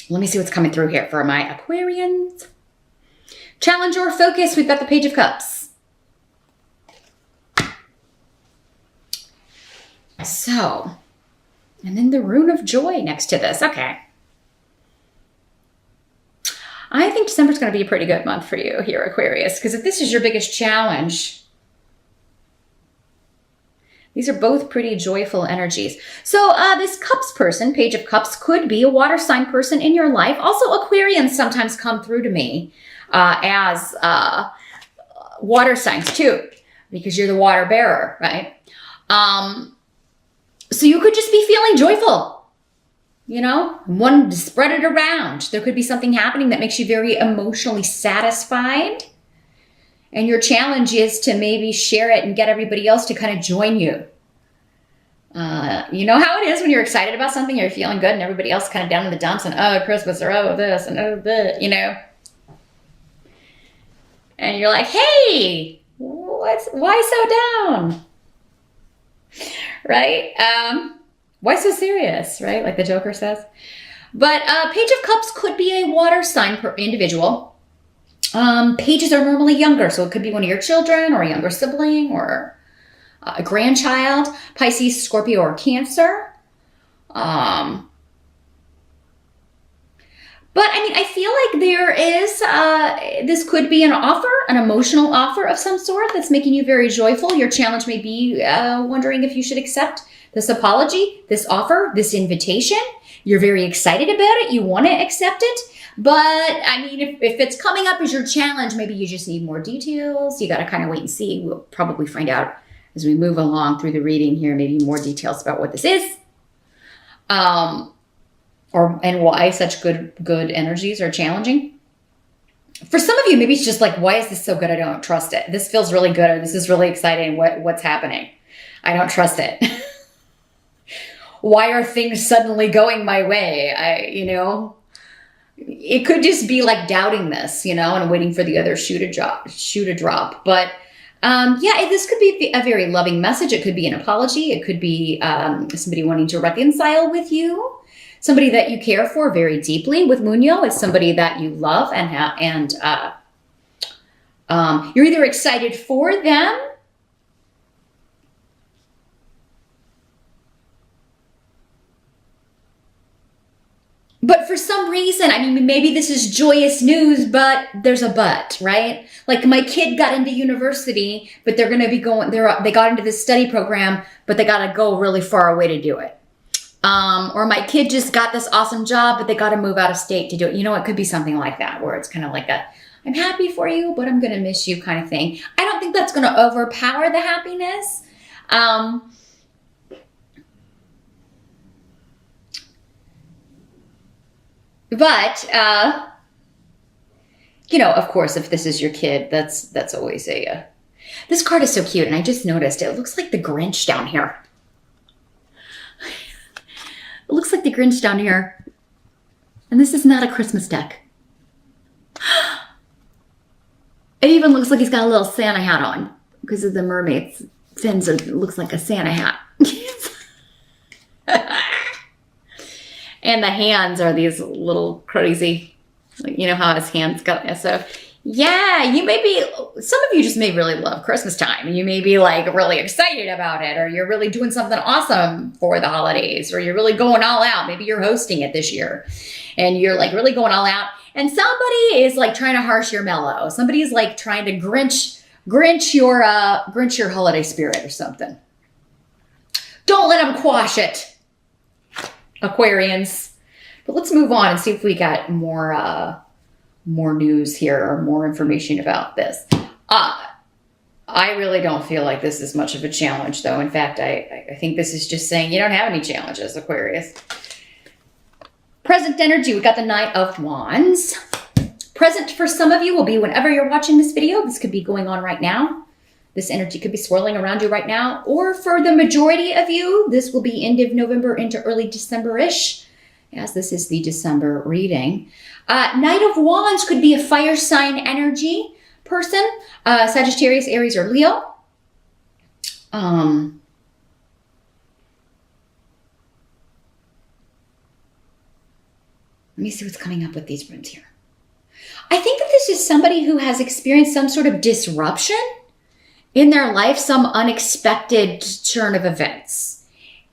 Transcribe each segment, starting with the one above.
Let me see what's coming through here for my Aquarians. Challenge or focus. We've got the Page of Cups. So, and then the Rune of Joy next to this. Okay. I think December's going to be a pretty good month for you here, Aquarius, because if this is your biggest challenge, these are both pretty joyful energies. So this Cups person, Page of Cups, could be a water sign person in your life. Also, Aquarians sometimes come through to me as water signs too, because you're the water bearer, right? So you could just be feeling joyful, you know, wanting to spread it around. There could be something happening that makes you very emotionally satisfied. And your challenge is to maybe share it and get everybody else to kind of join you. You know how it is when you're excited about something, you're feeling good, and everybody else kind of down in the dumps and, oh, Christmas, or oh, this, and oh, that, you know. And you're like, hey, why so down? Right? Why so serious, right? Like the Joker says. But Page of Cups could be a water sign per individual. Pages are normally younger, so it could be one of your children or a younger sibling or a grandchild, Pisces, Scorpio, or Cancer. But I mean, I feel like there is, this could be an offer, an emotional offer of some sort that's making you very joyful. Your challenge may be wondering if you should accept this apology, this offer, this invitation. You're very excited about it. You want to accept it. But I mean, if it's coming up as your challenge, maybe you just need more details. You got to kind of wait and see. We'll probably find out as we move along through the reading here, maybe more details about what this is. And why such good energies are challenging. For some of you, maybe it's just like, why is this so good? I don't trust it. This feels really good, or this is really exciting. What's happening? I don't trust it. Why are things suddenly going my way? It could just be like doubting this, and waiting for the other shoe to drop. But this could be a very loving message. It could be an apology. It could be somebody wanting to reconcile with you. Somebody that you care for very deeply. With Muño, it's somebody that you love and you're either excited for them, but for some reason, I mean, maybe this is joyous news, but there's a but, right? Like my kid got into university, but they're going to be they got into this study program, but they got to go really far away to do it. Or my kid just got this awesome job, but they got to move out of state to do it. It could be something like that, where it's kind of like I'm happy for you, but I'm going to miss you kind of thing. I don't think that's going to overpower the happiness. But of course, if this is your kid, that's always this card is so cute. And I just noticed it looks like the Grinch down here. It looks like the Grinch down here. And this is not a Christmas deck. It even looks like he's got a little Santa hat on because of the mermaid's fins. It looks like a Santa hat. And the hands are these little crazy, how his hands go. So yeah, some of you just may really love Christmas time, and you may be like really excited about it, or you're really doing something awesome for the holidays, or you're really going all out. Maybe you're hosting it this year and you're like really going all out, and somebody is like trying to harsh your mellow. Somebody's like trying to grinch your holiday spirit or something. Don't let them quash it, Aquarians. But let's move on and see if we got more news here or more information about this. I really don't feel like this is much of a challenge, though. In fact, I think this is just saying you don't have any challenges, Aquarius. Present energy, we got the Knight of Wands. Present for some of you will be whenever you're watching this video. This could be going on right now. This energy could be swirling around you right now. Or for the majority of you, this will be end of November into early December-ish, as this is the December reading. Knight of Wands could be a fire sign energy person. Sagittarius, Aries, or Leo. Let me see what's coming up with these runes here. I think that this is somebody who has experienced some sort of disruption in their life, some unexpected turn of events.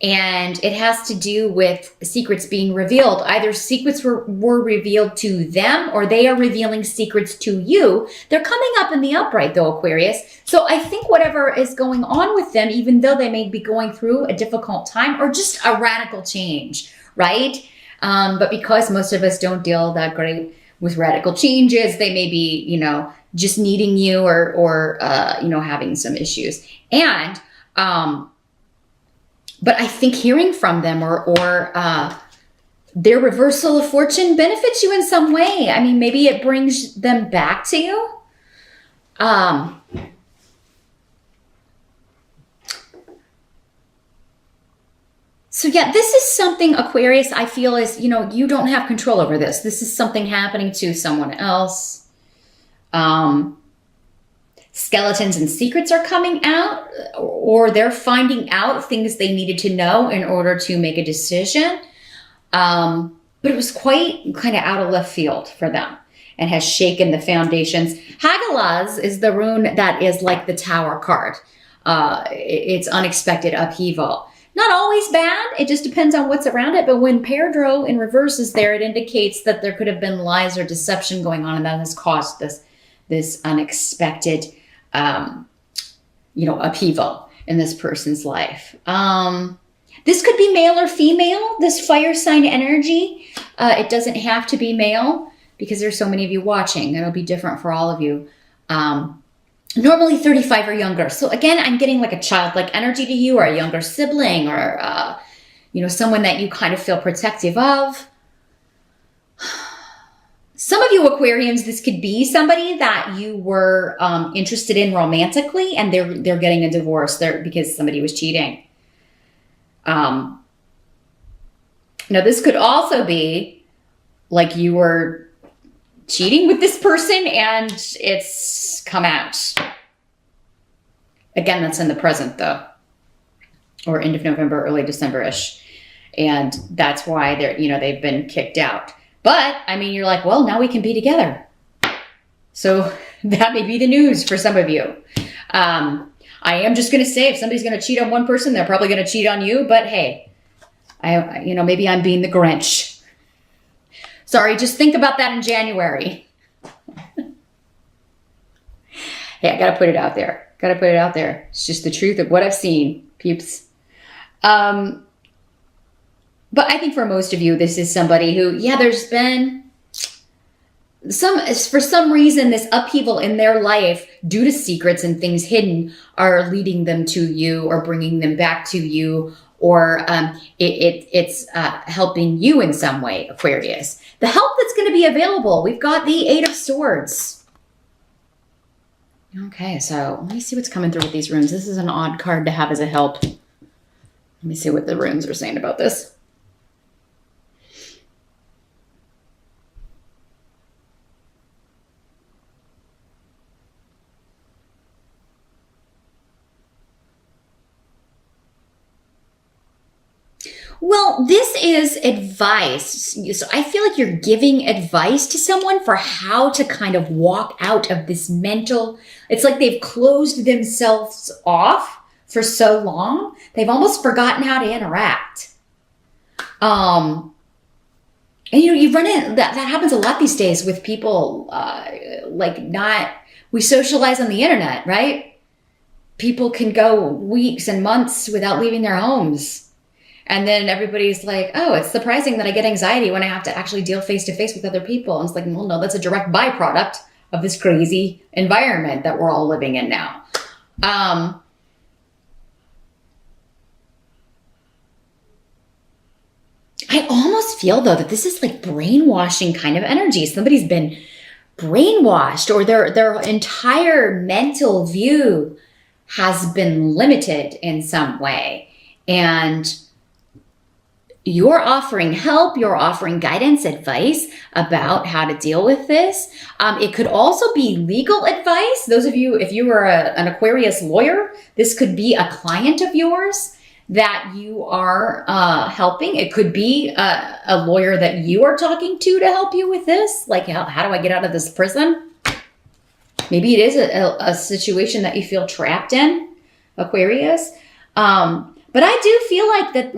And it has to do with secrets being revealed. Either secrets were revealed to them, or they are revealing secrets to you. They're coming up in the upright though, Aquarius. So I think whatever is going on with them, even though they may be going through a difficult time or just a radical change, right? But because most of us don't deal that great with radical changes, they may be, you know, just needing you or you know, having some issues. And, but I think hearing from them or their reversal of fortune benefits you in some way. I mean, maybe it brings them back to you. So yeah, this is something, Aquarius, I feel is, you know, you don't have control over this. This is something happening to someone else. Skeletons and secrets are coming out, or they're finding out things they needed to know in order to make a decision. But it was quite kind of out of left field for them and has shaken the foundations. Hagalaz is the rune that is like the Tower card. It's unexpected upheaval. Not always bad. It just depends on what's around it. But when Perdro in reverse is there, it indicates that there could have been lies or deception going on, and that has caused this unexpected, you know, upheaval in this person's life. This could be male or female, this fire sign energy. It doesn't have to be male because there's so many of you watching. It'll be different for all of you. Normally 35 or younger. So again, I'm getting like a childlike energy to you, or a younger sibling, or, you know, someone that you kind of feel protective of. Some of you Aquarians, this could be somebody that you were interested in romantically, and they're getting a divorce there because somebody was cheating. Now this could also be like you were cheating with this person and it's come out. Again, that's in the present though, or end of November, early December-ish. And that's why they're, you know, they've been kicked out. But I mean, you're like, well, now we can be together. So that may be the news for some of you. I am just going to say, if somebody's going to cheat on one person, they're probably going to cheat on you. But hey, you know, maybe I'm being the Grinch. Sorry, just think about that in January. Hey, I got to put it out there. Got to put it out there. It's just the truth of what I've seen, peeps. But I think for most of you, this is somebody who, yeah, there's been for some reason, this upheaval in their life due to secrets and things hidden are leading them to you or bringing them back to you, or it's helping you in some way, Aquarius. The help that's going to be available, we've got the Eight of Swords. Okay, so let me see what's coming through with these runes. This is an odd card to have as a help. Let me see what the runes are saying about this. Well, this is advice. So I feel like you're giving advice to someone for how to kind of walk out of this mental, it's like they've closed themselves off for so long. They've almost forgotten how to interact. And you know, you run in, that happens a lot these days with people, we socialize on the internet, right? People can go weeks and months without leaving their homes. And then everybody's like, oh, it's surprising that I get anxiety when I have to actually deal face to face with other people. And it's like, well, no, that's a direct byproduct of this crazy environment that we're all living in now. I almost feel, though, that this is like brainwashing kind of energy. Somebody's been brainwashed, or their entire mental view has been limited in some way. And you're offering help, you're offering guidance, advice about how to deal with this. It could also be legal advice. Those of you, if you were an Aquarius lawyer, this could be a client of yours that you are helping. It could be a lawyer that you are talking to help you with this. Like, how do I get out of this prison? Maybe it is a situation that you feel trapped in, Aquarius. But I do feel like that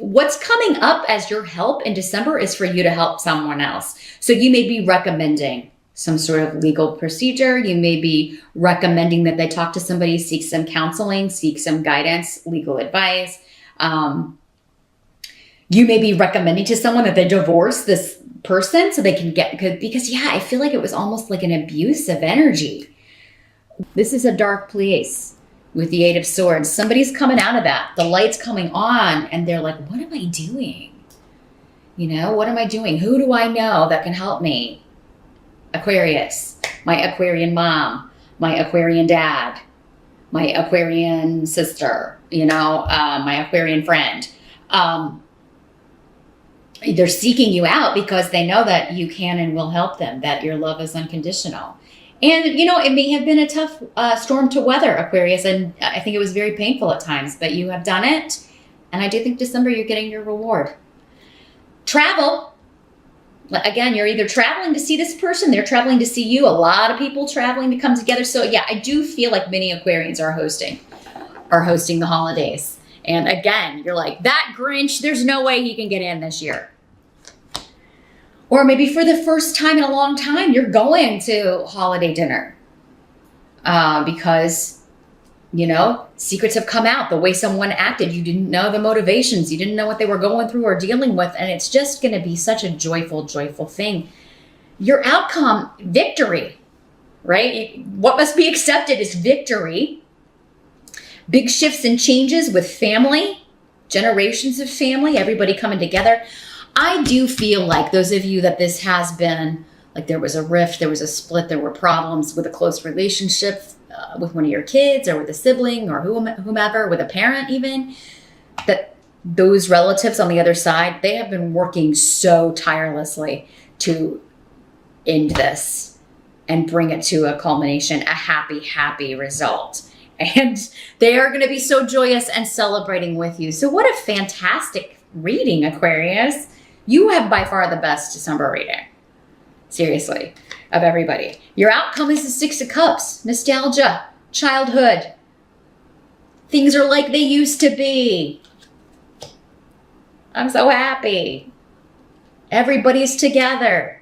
what's coming up as your help in December is for you to help someone else. So you may be recommending some sort of legal procedure. You may be recommending that they talk to somebody, seek some counseling, seek some guidance, legal advice. You may be recommending to someone that they divorce this person so they can get good. Because, yeah, I feel like it was almost like an abusive energy. This is a dark place with the Eight of Swords. Somebody's coming out of that. The light's coming on and they're like, what am I doing? You know, what am I doing? Who do I know that can help me? Aquarius, my Aquarian mom, my Aquarian dad, my Aquarian sister, you know, my Aquarian friend. They're seeking you out because they know that you can and will help them, that your love is unconditional. And, you know, it may have been a tough storm to weather, Aquarius, and I think it was very painful at times, but you have done it. And I do think December you're getting your reward. Travel. Again, you're either traveling to see this person, they're traveling to see you. A lot of people traveling to come together. So yeah, I do feel like many Aquarians are hosting the holidays. And again, you're like, that Grinch, there's no way he can get in this year. Or maybe for the first time in a long time, you're going to holiday dinner because, you know, secrets have come out. The way someone acted, you didn't know the motivations. You didn't know what they were going through or dealing with. And it's just going to be such a joyful, joyful thing. Your outcome, victory, right? What must be accepted is victory. Big shifts and changes with family, generations of family, everybody coming together. I do feel like those of you that this has been, like there was a rift, there was a split, there were problems with a close relationship with one of your kids or with a sibling or whomever, with a parent even, that those relatives on the other side, they have been working so tirelessly to end this and bring it to a culmination, a happy, happy result. And they are going to be so joyous and celebrating with you. So what a fantastic reading, Aquarius. You have by far the best December reading. Seriously, of everybody. Your outcome is the Six of Cups. Nostalgia, childhood. Things are like they used to be. I'm so happy. Everybody's together.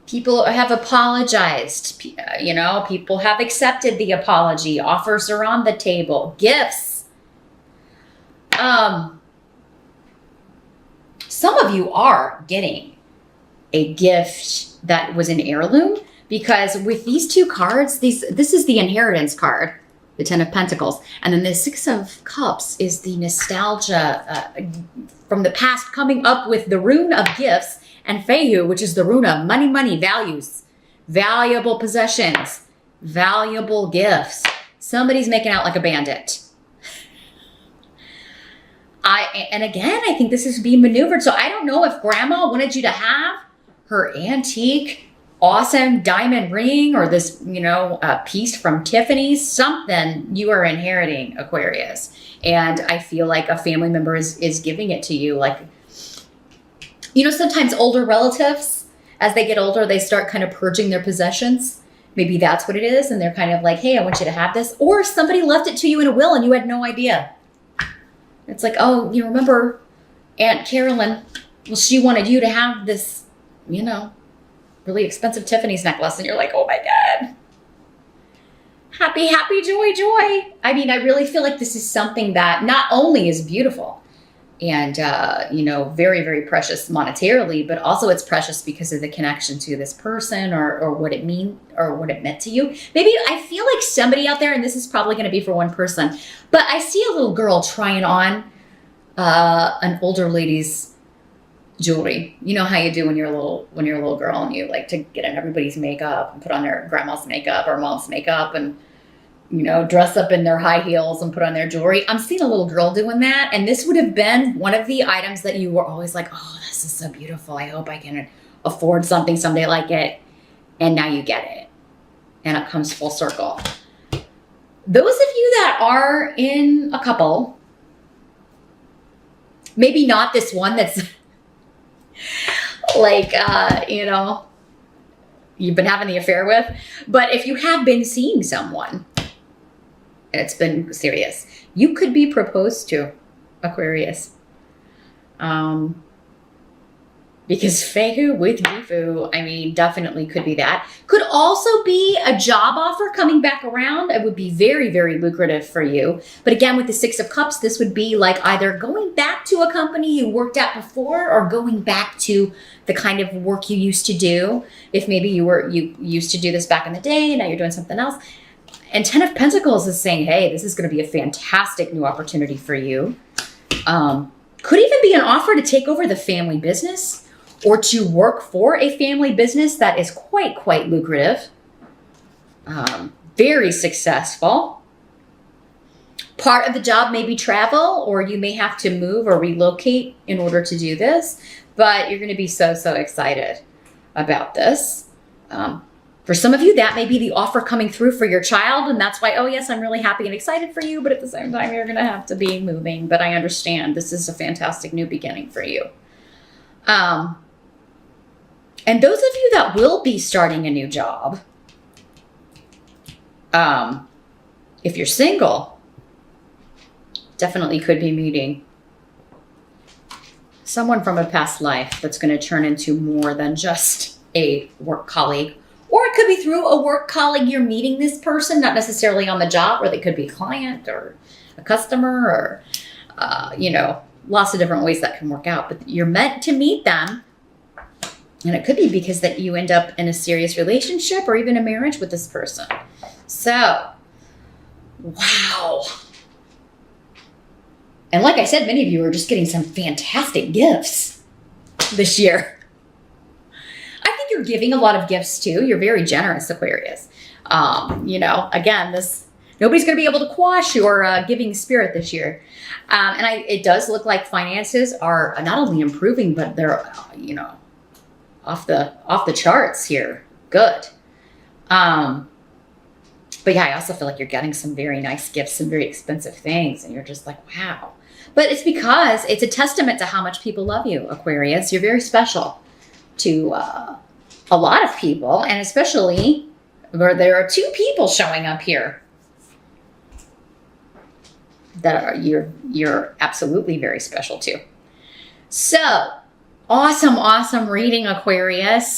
People have apologized, you know, people have accepted the apology. Offers are on the table. Gifts. Some of you are getting a gift that was an heirloom because with these two cards, this is the inheritance card, the Ten of Pentacles. And then the Six of Cups is the nostalgia from the past coming up with the rune of gifts. And Fehu, which is the rune of money, values, valuable possessions, valuable gifts. Somebody's making out like a bandit. And again, I think this is being maneuvered. So I don't know if Grandma wanted you to have her antique, awesome diamond ring or this, you know, piece from Tiffany's, something you are inheriting, Aquarius. And I feel like a family member is giving it to you, like, you know, sometimes older relatives, as they get older, they start kind of purging their possessions. Maybe that's what it is. And they're kind of like, hey, I want you to have this. Or somebody left it to you in a will and you had no idea. It's like, oh, you remember Aunt Carolyn? Well, she wanted you to have this, you know, really expensive Tiffany's necklace. And you're like, oh my God. Happy, happy, joy, joy. I mean, I really feel like this is something that not only is beautiful, and, you know, very, very precious monetarily, but also it's precious because of the connection to this person or what it mean or what it meant to you. Maybe I feel like somebody out there, and this is probably going to be for one person, but I see a little girl trying on an older lady's jewelry. You know how you do when you're a little girl and you like to get in everybody's makeup and put on their grandma's makeup or mom's makeup and, you know, dress up in their high heels and put on their jewelry. I'm seeing a little girl doing that. And this would have been one of the items that you were always like, oh, this is so beautiful. I hope I can afford something someday like it, and now you get it. And it comes full circle. Those of you that are in a couple, maybe not this one that's like, you've been having the affair with, but if you have been seeing someone, and it's been serious, you could be proposed to, Aquarius. Because Fehu with Gifu, I mean, definitely could be that. Could also be a job offer coming back around. It would be very, very lucrative for you. But again, with the Six of Cups, this would be like either going back to a company you worked at before or going back to the kind of work you used to do. If maybe you used to do this back in the day, now you're doing something else. And Ten of Pentacles is saying, hey, this is going to be a fantastic new opportunity for you. Could even be an offer to take over the family business or to work for a family business that is quite lucrative. Very successful. Part of the job may be travel, or you may have to move or relocate in order to do this, but you're going to be so excited about this. For some of you, that may be the offer coming through for your child, and that's why, oh yes, I'm really happy and excited for you, but at the same time, you're going to have to be moving. But I understand this is a fantastic new beginning for you. And those of you that will be starting a new job, if you're single, definitely could be meeting someone from a past life that's going to turn into more than just a work colleague. Or it could be through a work colleague you're meeting this person, not necessarily on the job, or they could be a client or a customer or, lots of different ways that can work out. But you're meant to meet them. And it could be because that you end up in a serious relationship or even a marriage with this person. So, wow. And like I said, many of you are just getting some fantastic gifts this year. I think you're giving a lot of gifts too. You're very generous, Aquarius. Again, nobody's going to be able to quash your giving spirit this year. It does look like finances are not only improving, but they're, off the charts here. Good. But yeah, I also feel like you're getting some very nice gifts, some very expensive things, and you're just like, wow. But it's because it's a testament to how much people love you, Aquarius. You're very special to a lot of people, and especially where there are two people showing up here that are you're absolutely very special to. So, awesome reading, Aquarius.